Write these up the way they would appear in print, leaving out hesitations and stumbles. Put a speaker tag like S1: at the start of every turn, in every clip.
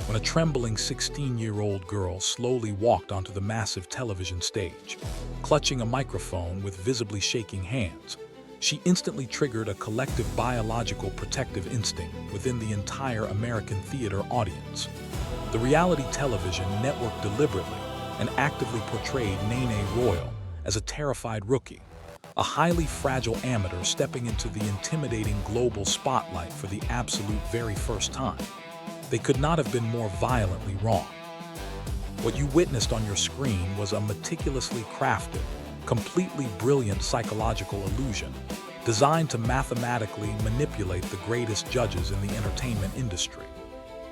S1: when a trembling 16-year-old girl slowly walked onto the massive television stage. Clutching a microphone with visibly shaking hands, she instantly triggered a collective biological protective instinct within the entire American theater audience. The reality television network deliberately and actively portrayed Nene Royal as a terrified rookie, a highly fragile amateur stepping into the intimidating global spotlight for the absolute very first time. They could not have been more violently wrong. What you witnessed on your screen was a meticulously crafted, completely brilliant psychological illusion designed to mathematically manipulate the greatest judges in the entertainment industry.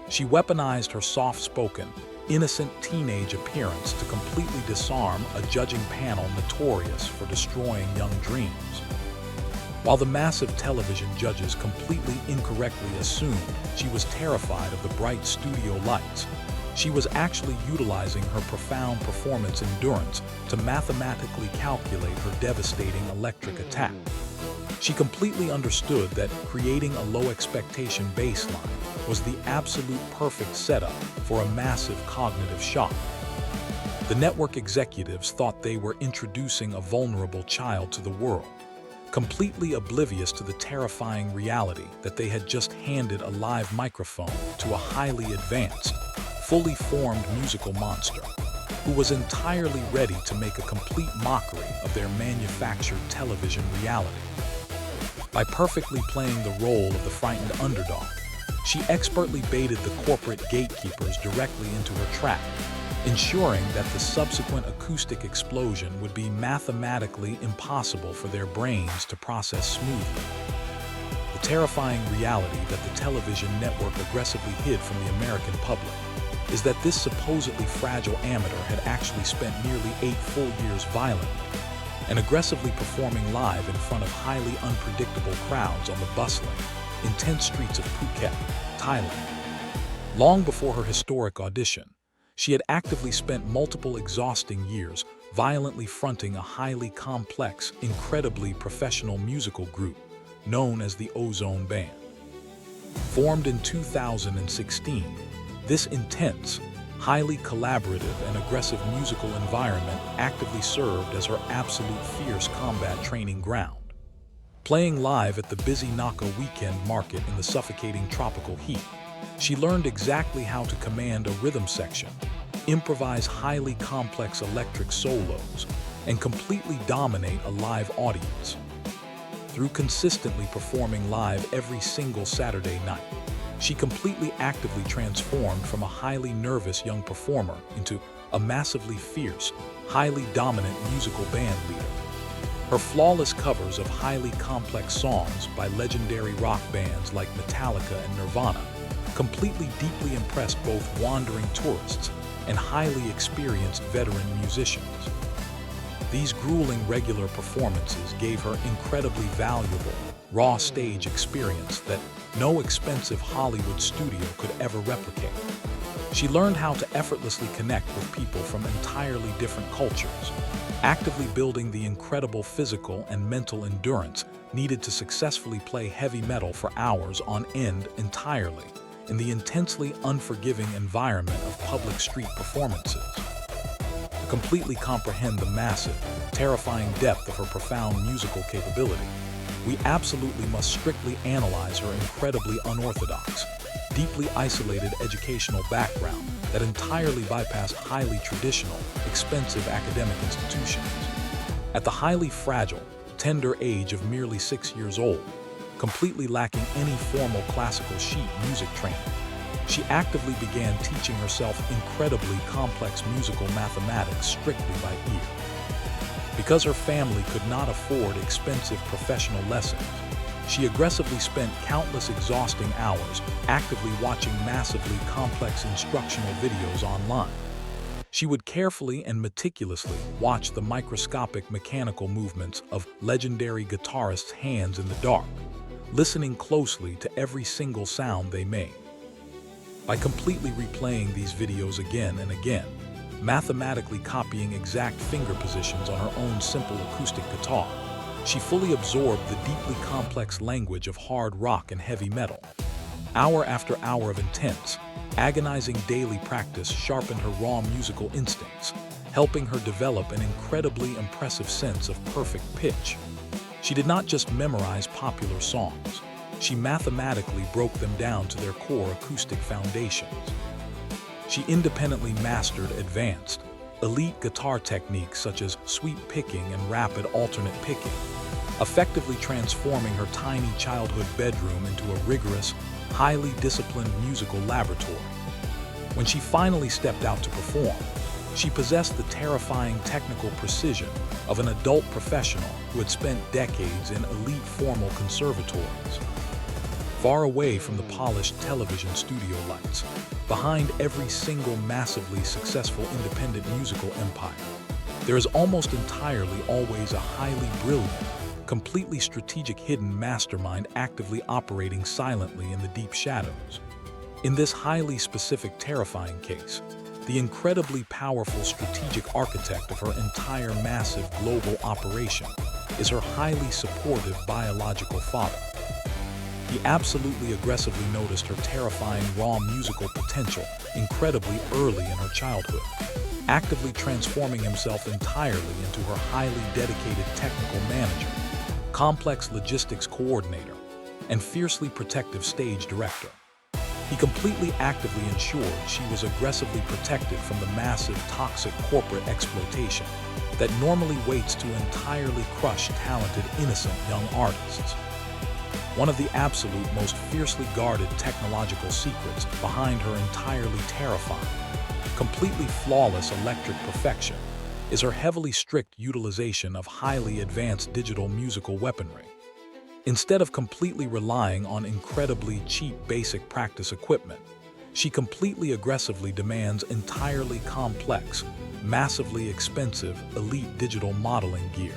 S1: She weaponized her soft-spoken, innocent teenage appearance to completely disarm a judging panel notorious for destroying young dreams. While the massive television judges completely incorrectly assumed she was terrified of the bright studio lights, she was actually utilizing her profound performance endurance to mathematically calculate her devastating electric attack. She completely understood that creating a low-expectation baseline was the absolute perfect setup for a massive cognitive shock. The network executives thought they were introducing a vulnerable child to the world, completely oblivious to the terrifying reality that they had just handed a live microphone to a highly advanced, fully formed musical monster who was entirely ready to make a complete mockery of their manufactured television reality. By perfectly playing the role of the frightened underdog, she expertly baited the corporate gatekeepers directly into her trap, ensuring that the subsequent acoustic explosion would be mathematically impossible for their brains to process smoothly. The terrifying reality that the television network aggressively hid from the American public is that this supposedly fragile amateur had actually spent nearly 8 full years violently and aggressively performing live in front of highly unpredictable crowds on the bustling, intense streets of Phuket, Thailand. Long before her historic audition, she had actively spent multiple exhausting years violently fronting a highly complex, incredibly professional musical group known as the Ozone Band. Formed in 2016, this intense, highly collaborative and aggressive musical environment actively served as her absolute fierce combat training ground. Playing live at the busy Naka weekend market in the suffocating tropical heat, she learned exactly how to command a rhythm section, improvise highly complex electric solos, and completely dominate a live audience. Through consistently performing live every single Saturday night, she completely actively transformed from a highly nervous young performer into a massively fierce, highly dominant musical band leader. Her flawless covers of highly complex songs by legendary rock bands like Metallica and Nirvana completely deeply impressed both wandering tourists and highly experienced veteran musicians. These grueling regular performances gave her incredibly valuable, raw stage experience that no expensive Hollywood studio could ever replicate. She learned how to effortlessly connect with people from entirely different cultures, actively building the incredible physical and mental endurance needed to successfully play heavy metal for hours on end entirely in the intensely unforgiving environment of public street performances. To completely comprehend the massive, terrifying depth of her profound musical capability, we absolutely must strictly analyze her incredibly unorthodox, deeply isolated educational background that entirely bypassed highly traditional, expensive academic institutions. At the highly fragile, tender age of merely 6 years old, completely lacking any formal classical sheet music training, she actively began teaching herself incredibly complex musical mathematics strictly by ear. Because her family could not afford expensive professional lessons, she aggressively spent countless exhausting hours actively watching massively complex instructional videos online. She would carefully and meticulously watch the microscopic mechanical movements of legendary guitarists' hands in the dark, listening closely to every single sound they made. By completely replaying these videos again and again, mathematically copying exact finger positions on her own simple acoustic guitar, she fully absorbed the deeply complex language of hard rock and heavy metal. Hour after hour of intense, Agonizing daily practice sharpened her raw musical instincts, helping her develop an incredibly impressive sense of perfect pitch. She did not just memorize popular songs, she mathematically broke them down to their core acoustic foundations. She independently mastered advanced, elite guitar techniques such as sweep picking and rapid alternate picking, effectively transforming her tiny childhood bedroom into a rigorous, highly disciplined musical laboratory. When she finally stepped out to perform, she possessed the terrifying technical precision of an adult professional who had spent decades in elite formal conservatories. Far away from the polished television studio lights, behind every single massively successful independent musical empire, there is almost entirely always a highly brilliant, completely strategic hidden mastermind actively operating silently in the deep shadows. In this highly specific, terrifying case, the incredibly powerful strategic architect of her entire massive global operation is her highly supportive biological father. He absolutely aggressively noticed her terrifying raw musical potential incredibly early in her childhood, actively transforming himself entirely into her highly dedicated technical manager, complex logistics coordinator, and fiercely protective stage director. He completely actively ensured she was aggressively protected from the massive toxic corporate exploitation that normally waits to entirely crush talented, innocent young artists. One of the absolute most fiercely guarded technological secrets behind her entirely terrifying, completely flawless electric perfection is her heavily strict utilization of highly advanced digital musical weaponry. Instead of completely relying on incredibly cheap basic practice equipment, she completely aggressively demands entirely complex, massively expensive, elite digital modeling gear.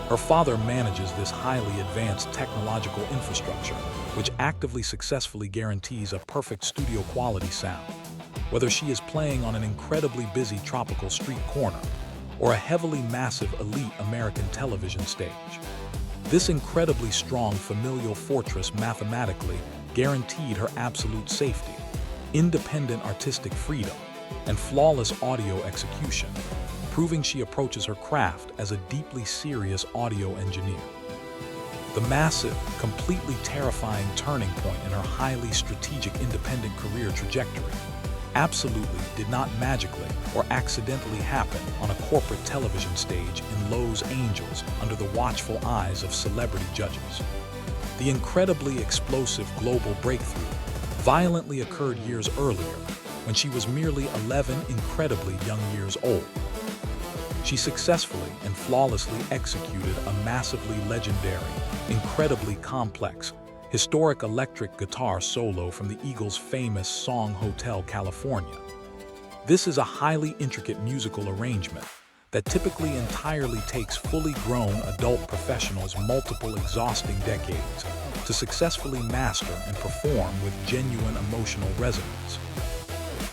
S1: Her father manages this highly advanced technological infrastructure, which actively successfully guarantees a perfect studio quality sound, whether she is playing on an incredibly busy tropical street corner or a heavily massive elite American television stage. This incredibly strong familial fortress mathematically guaranteed her absolute safety, independent artistic freedom, and flawless audio execution, proving she approaches her craft as a deeply serious audio engineer. The massive, completely terrifying turning point in her highly strategic independent career trajectory absolutely did not magically or accidentally happen on a corporate television stage in Los Angeles under the watchful eyes of celebrity judges. The incredibly explosive global breakthrough violently occurred years earlier when she was merely 11 incredibly young years old. She successfully and flawlessly executed a massively legendary, incredibly complex, historic electric guitar solo from the Eagles' famous song Hotel California. This is a highly intricate musical arrangement that typically entirely takes fully grown adult professionals multiple exhausting decades to successfully master and perform with genuine emotional resonance.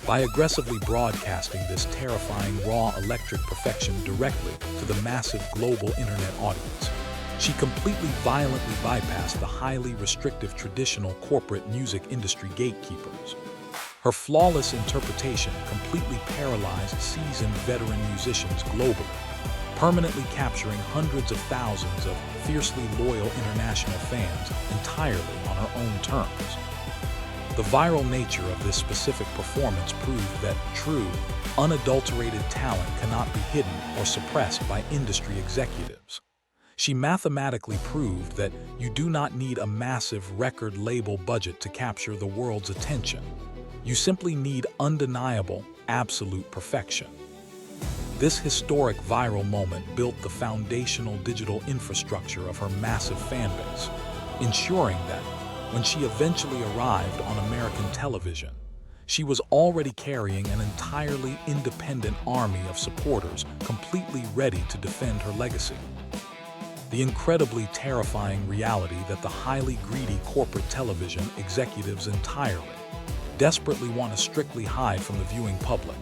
S1: By aggressively broadcasting this terrifying raw electric perfection directly to the massive global internet audience, she completely violently bypassed the highly restrictive traditional corporate music industry gatekeepers. Her flawless interpretation completely paralyzed seasoned veteran musicians globally, permanently capturing hundreds of thousands of fiercely loyal international fans entirely on her own terms. The viral nature of this specific performance proved that true, unadulterated talent cannot be hidden or suppressed by industry executives. She mathematically proved that you do not need a massive record label budget to capture the world's attention. You simply need undeniable, absolute perfection. This historic viral moment built the foundational digital infrastructure of her massive fanbase, ensuring that when she eventually arrived on American television, she was already carrying an entirely independent army of supporters completely ready to defend her legacy. The incredibly terrifying reality that the highly greedy corporate television executives entirely, desperately want to strictly hide from the viewing public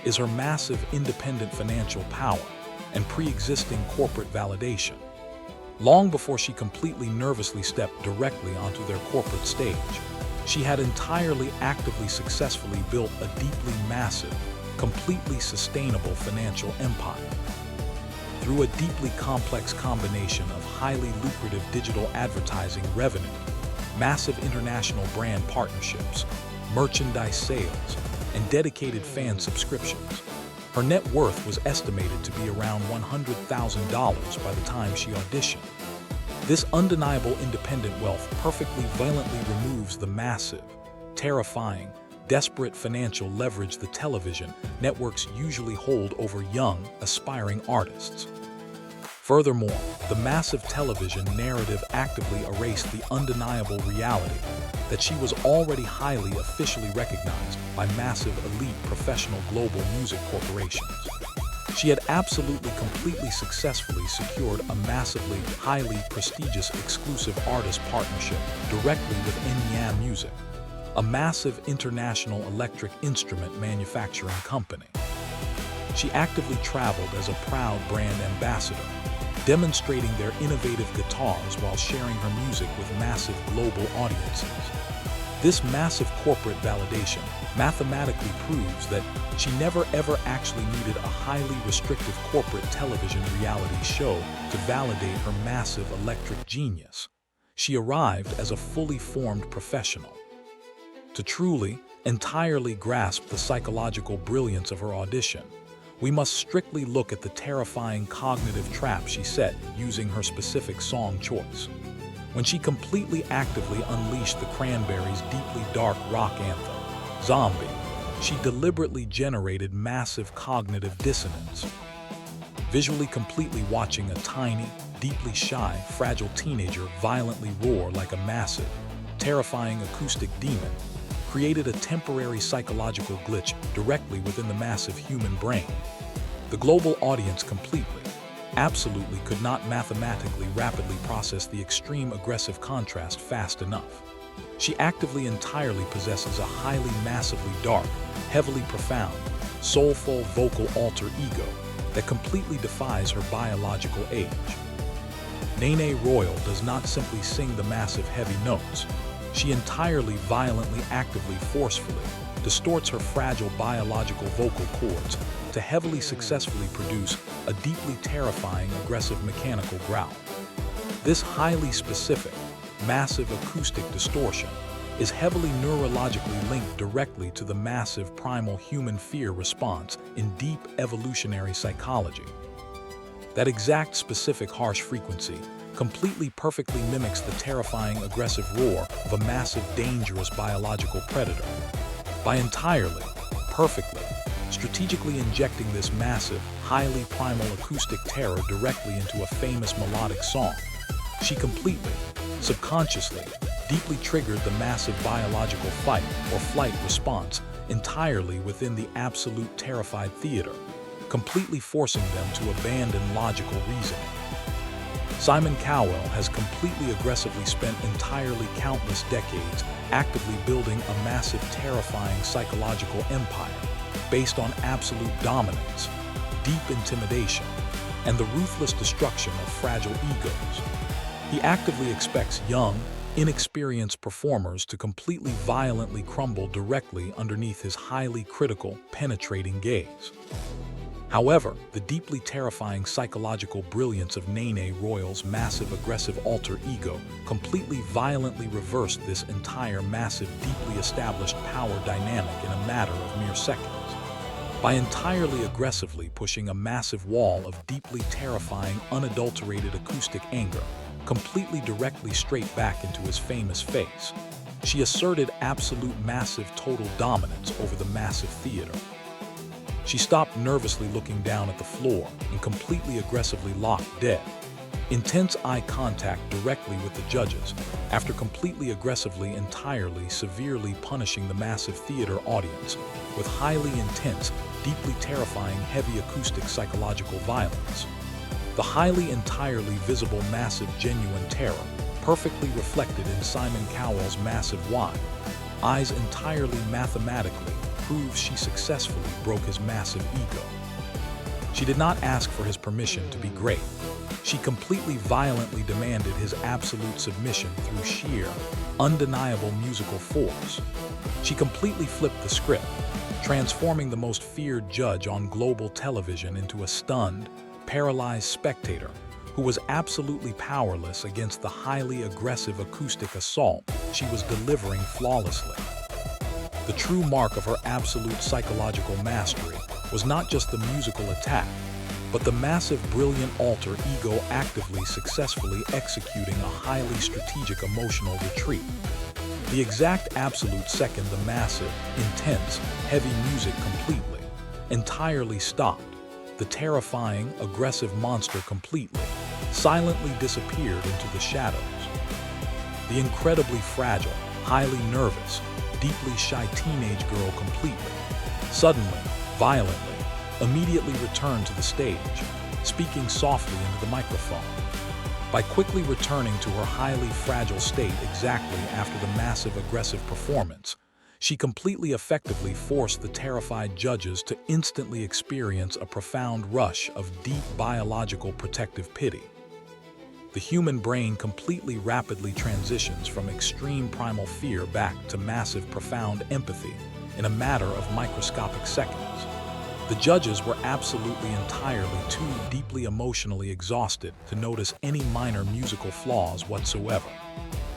S1: is her massive independent financial power and pre-existing corporate validation. Long before she completely nervously stepped directly onto their corporate stage, She had entirely actively successfully built a deeply massive, completely sustainable financial empire. Through a deeply complex combination of highly lucrative digital advertising revenue, massive international brand partnerships, merchandise sales, and dedicated fan subscriptions, her net worth was estimated to be around $100,000 by the time she auditioned. This undeniable independent wealth perfectly violently removes the massive, terrifying, desperate financial leverage the television networks usually hold over young, aspiring artists. Furthermore, the massive television narrative actively erased the undeniable reality that she was already highly officially recognized by massive elite professional global music corporations. She had absolutely completely successfully secured a massively, highly prestigious exclusive artist partnership directly with Nene Music, a massive international electric instrument manufacturing company. She actively traveled as a proud brand ambassador, demonstrating their innovative guitars while sharing her music with massive global audiences. This massive corporate validation mathematically proves that she never ever actually needed a highly restrictive corporate television reality show to validate her massive electric genius. She arrived as a fully formed professional. To truly, entirely grasp the psychological brilliance of her audition, we must strictly look at the terrifying cognitive trap she set using her specific song choice. When she completely actively unleashed the Cranberries' deeply dark rock anthem, Zombie, she deliberately generated massive cognitive dissonance. Visually completely watching a tiny, deeply shy, fragile teenager violently roar like a massive, terrifying acoustic demon created a temporary psychological glitch directly within the massive human brain. The global audience completely, absolutely could not mathematically rapidly process the extreme aggressive contrast fast enough. She actively entirely possesses a highly massively dark, heavily profound, soulful vocal alter ego that completely defies her biological age. Nene Royal does not simply sing the massive heavy notes. She entirely violently, actively, forcefully distorts her fragile biological vocal cords to heavily successfully produce a deeply terrifying, aggressive mechanical growl. This highly specific, massive acoustic distortion is heavily neurologically linked directly to the massive primal human fear response in deep evolutionary psychology. That exact specific harsh frequency completely perfectly mimics the terrifying aggressive roar of a massive dangerous biological predator. By entirely, perfectly, strategically injecting this massive, highly primal acoustic terror directly into a famous melodic song, she completely, subconsciously, deeply triggered the massive biological fight or flight response entirely within the absolute terrified theater, completely forcing them to abandon logical reasoning. Simon Cowell has completely aggressively spent entirely countless decades actively building a massive terrifying psychological empire based on absolute dominance, deep intimidation, and the ruthless destruction of fragile egos. He actively expects young, inexperienced performers to completely violently crumble directly underneath his highly critical, penetrating gaze. However, the deeply terrifying psychological brilliance of Nene Royal's massive aggressive alter ego completely violently reversed this entire massive, deeply established power dynamic in a matter of mere seconds. By entirely aggressively pushing a massive wall of deeply terrifying, unadulterated acoustic anger completely directly straight back into his famous face, she asserted absolute massive total dominance over the massive theater. She stopped nervously looking down at the floor and completely aggressively locked dead. Intense eye contact directly with the judges after completely aggressively entirely severely punishing the massive theater audience with highly intense, deeply terrifying heavy acoustic psychological violence. The highly entirely visible massive genuine terror perfectly reflected in Simon Cowell's massive wide eyes entirely mathematically proves she successfully broke his massive ego. She did not ask for his permission to be great. She completely violently demanded his absolute submission through sheer, undeniable musical force. She completely flipped the script, transforming the most feared judge on global television into a stunned, paralyzed spectator who was absolutely powerless against the highly aggressive acoustic assault she was delivering flawlessly. The true mark of her absolute psychological mastery was not just the musical attack, but the massive, brilliant alter ego actively successfully executing a highly strategic emotional retreat. The exact absolute second the massive, intense, heavy music completely, entirely stopped, the terrifying, aggressive monster completely, silently disappeared into the shadows. The incredibly fragile, highly nervous, deeply shy teenage girl completely, suddenly, violently, immediately returned to the stage, speaking softly into the microphone. By quickly returning to her highly fragile state exactly after the massive aggressive performance, she completely effectively forced the terrified judges to instantly experience a profound rush of deep biological protective pity. The human brain completely rapidly transitions from extreme primal fear back to massive profound empathy in a matter of microscopic seconds. The judges were absolutely entirely too deeply emotionally exhausted to notice any minor musical flaws whatsoever.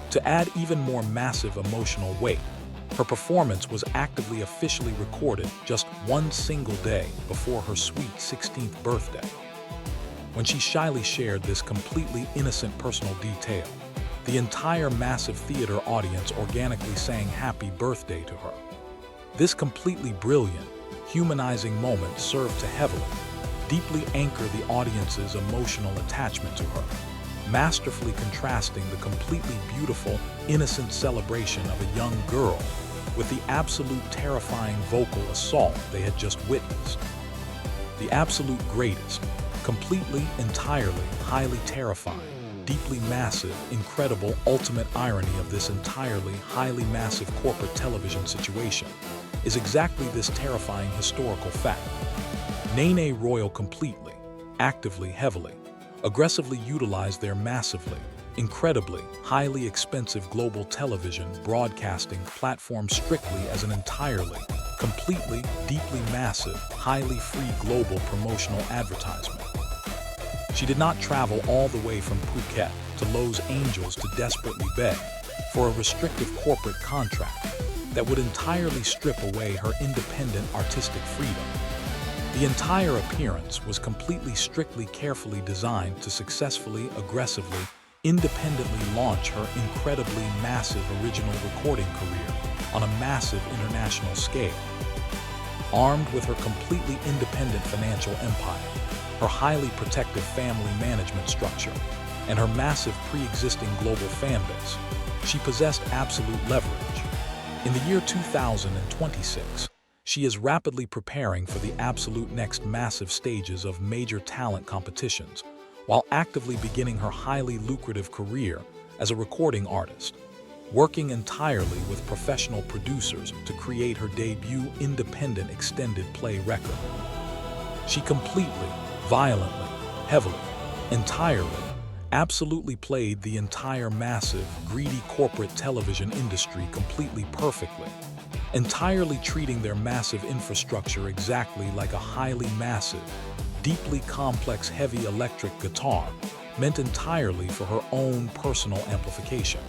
S1: To add even more massive emotional weight, her performance was actively officially recorded just one single day before her sweet 16th birthday. When she shyly shared this completely innocent personal detail, the entire massive theater audience organically sang happy birthday to her. This completely brilliant, humanizing moment served to heavily, deeply anchor the audience's emotional attachment to her, masterfully contrasting the completely beautiful, innocent celebration of a young girl with the absolute terrifying vocal assault they had just witnessed. The absolute greatest, completely, entirely, highly terrifying, deeply massive, incredible, ultimate irony of this entirely, highly massive corporate television situation is exactly this terrifying historical fact. Nene Royal completely, actively, heavily, aggressively utilized their massively, incredibly, highly expensive global television broadcasting platform strictly as an entirely, completely, deeply massive, highly free global promotional advertisement. She did not travel all the way from Phuket to Los Angeles to desperately beg for a restrictive corporate contract that would entirely strip away her independent artistic freedom. The entire appearance was completely strictly carefully designed to successfully, aggressively, independently launch her incredibly massive original recording career on a massive international scale. Armed with her completely independent financial empire, her highly protective family management structure, and her massive pre-existing global fan base, she possessed absolute leverage. In the year 2026, she is rapidly preparing for the absolute next massive stages of major talent competitions, while actively beginning her highly lucrative career as a recording artist, working entirely with professional producers to create her debut independent extended play record. She completely, violently, heavily, entirely, absolutely played the entire massive, greedy corporate television industry completely perfectly, entirely treating their massive infrastructure exactly like a highly massive, deeply complex heavy electric guitar meant entirely for her own personal amplification.